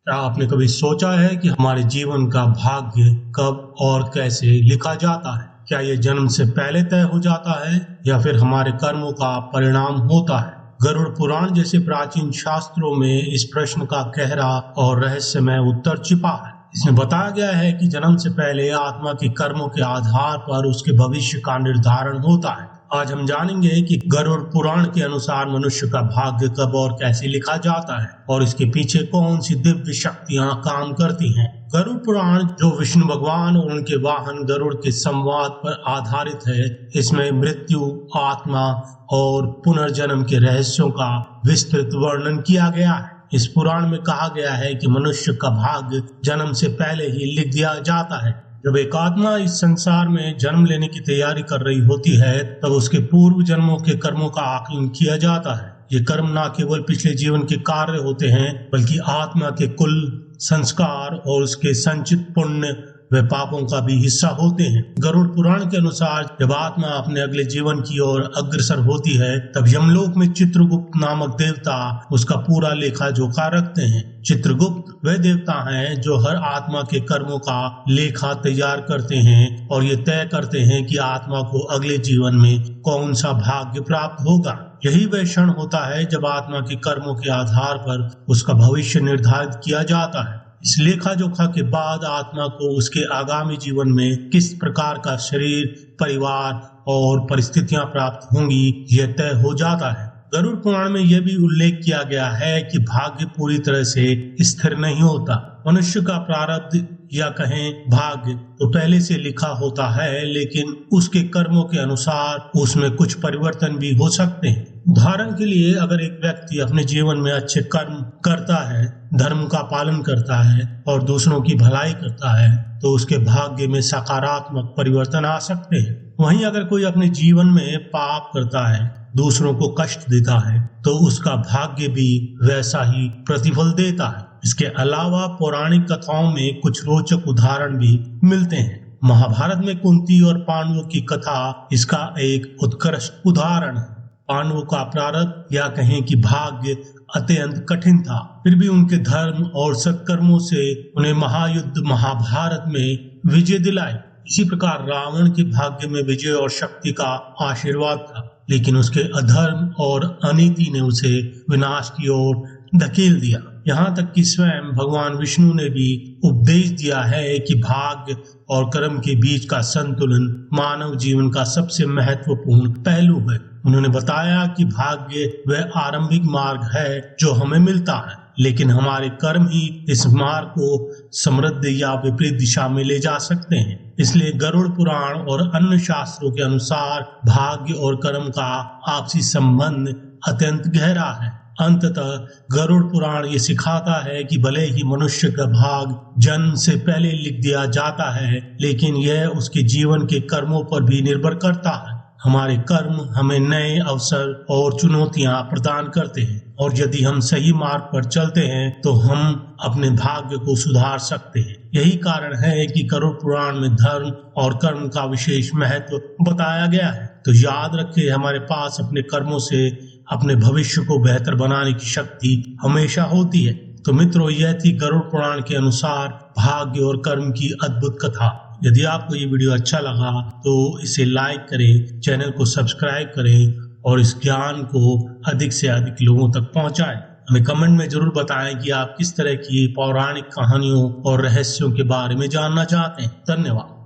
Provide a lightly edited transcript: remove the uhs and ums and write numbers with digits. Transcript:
क्या आपने कभी सोचा है कि हमारे जीवन का भाग्य कब और कैसे लिखा जाता है? क्या ये जन्म से पहले तय हो जाता है या फिर हमारे कर्मों का परिणाम होता है? गरुड़ पुराण जैसे प्राचीन शास्त्रों में इस प्रश्न का गहरा और रहस्यमय उत्तर छिपा है। इसमें बताया गया है कि जन्म से पहले आत्मा के कर्मों के आधार पर उसके भविष्य का निर्धारण होता है। आज हम जानेंगे कि गरुड़ पुराण के अनुसार मनुष्य का भाग्य कब और कैसे लिखा जाता है और इसके पीछे कौन सी दिव्य शक्तियां काम करती हैं। गरुड़ पुराण, जो विष्णु भगवान और उनके वाहन गरुड़ के संवाद पर आधारित है, इसमें मृत्यु, आत्मा और पुनर्जन्म के रहस्यों का विस्तृत वर्णन किया गया है। इस पुराण में कहा गया है कि मनुष्य का भाग्य जन्म से पहले ही लिख दिया जाता है। जब एक आत्मा इस संसार में जन्म लेने की तैयारी कर रही होती है, तब उसके पूर्व जन्मों के कर्मों का आकलन किया जाता है। ये कर्म न केवल पिछले जीवन के कार्य होते हैं, बल्कि आत्मा के कुल संस्कार और उसके संचित पुण्य वे पापों का भी हिस्सा होते हैं। गरुड़ पुराण के अनुसार जब आत्मा अपने अगले जीवन की ओर अग्रसर होती है, तब यमलोक में चित्रगुप्त नामक देवता उसका पूरा लेखा जोखा रखते हैं। चित्रगुप्त वे देवता हैं जो हर आत्मा के कर्मों का लेखा तैयार करते हैं और ये तय करते हैं कि आत्मा को अगले जीवन में कौन सा भाग्य प्राप्त होगा। यही वह क्षण होता है जब आत्मा के कर्मों के आधार पर उसका भविष्य निर्धारित किया जाता है। इस लेखा जोखा के बाद आत्मा को उसके आगामी जीवन में किस प्रकार का शरीर, परिवार और परिस्थितियां प्राप्त होंगी, यह तय हो जाता है। गरुड़ पुराण में यह भी उल्लेख किया गया है कि भाग्य पूरी तरह से स्थिर नहीं होता। मनुष्य का प्रारब्ध या कहें भाग्य तो पहले से लिखा होता है, लेकिन उसके कर्मों के अनुसार उसमें कुछ परिवर्तन भी हो सकते हैं। उदाहरण के लिए, अगर एक व्यक्ति अपने जीवन में अच्छे कर्म करता है, धर्म का पालन करता है और दूसरों की भलाई करता है, तो उसके भाग्य में सकारात्मक परिवर्तन आ सकते हैं। वहीं अगर कोई अपने जीवन में पाप करता है, दूसरों को कष्ट देता है, तो उसका भाग्य भी वैसा ही प्रतिफल देता है। इसके अलावा पौराणिक कथाओं में कुछ रोचक उदाहरण भी मिलते हैं। महाभारत में कुंती और पांडवों की कथा इसका एक उत्कृष्ट उदाहरण है। पांडवों का प्रारब्ध या कहें कि भाग्य अत्यंत कठिन था, फिर भी उनके धर्म और सत्कर्मों से उन्हें महायुद्ध महाभारत में विजय दिलाई। इसी प्रकार रावण के भाग्य में विजय और शक्ति का आशीर्वाद था, लेकिन उसके अधर्म और अनीति ने उसे विनाश की ओर धकेल दिया। यहाँ तक कि स्वयं भगवान विष्णु ने भी उपदेश दिया है कि भाग्य और कर्म के बीच का संतुलन मानव जीवन का सबसे महत्वपूर्ण पहलू है। उन्होंने बताया कि भाग्य वह आरंभिक मार्ग है जो हमें मिलता है, लेकिन हमारे कर्म ही इस मार्ग को समृद्ध या विपरीत दिशा में ले जा सकते हैं। इसलिए गरुड़ पुराण और अन्य शास्त्रों के अनुसार भाग्य और कर्म का आपसी संबंध अत्यंत गहरा है। अंततः गरुड़ पुराण ये सिखाता है कि भले ही मनुष्य का भाग जन्म से पहले लिख दिया जाता है, लेकिन यह उसके जीवन के कर्मों पर भी निर्भर करता है। हमारे कर्म हमें नए अवसर और चुनौतियां प्रदान करते हैं, और यदि हम सही मार्ग पर चलते हैं तो हम अपने भाग्य को सुधार सकते हैं। यही कारण है कि गरुड़ पुराण में धर्म और कर्म का विशेष महत्व बताया गया है। तो याद रखें, हमारे पास अपने कर्मों से अपने भविष्य को बेहतर बनाने की शक्ति हमेशा होती है। तो मित्रों, यह थी गरुड़ पुराण के अनुसार भाग्य और कर्म की अद्भुत कथा। यदि आपको ये वीडियो अच्छा लगा तो इसे लाइक करें, चैनल को सब्सक्राइब करें और इस ज्ञान को अधिक से अधिक लोगों तक पहुंचाएं। हमें कमेंट में जरूर बताएं कि आप किस तरह की पौराणिक कहानियों और रहस्यों के बारे में जानना चाहते हैं। धन्यवाद।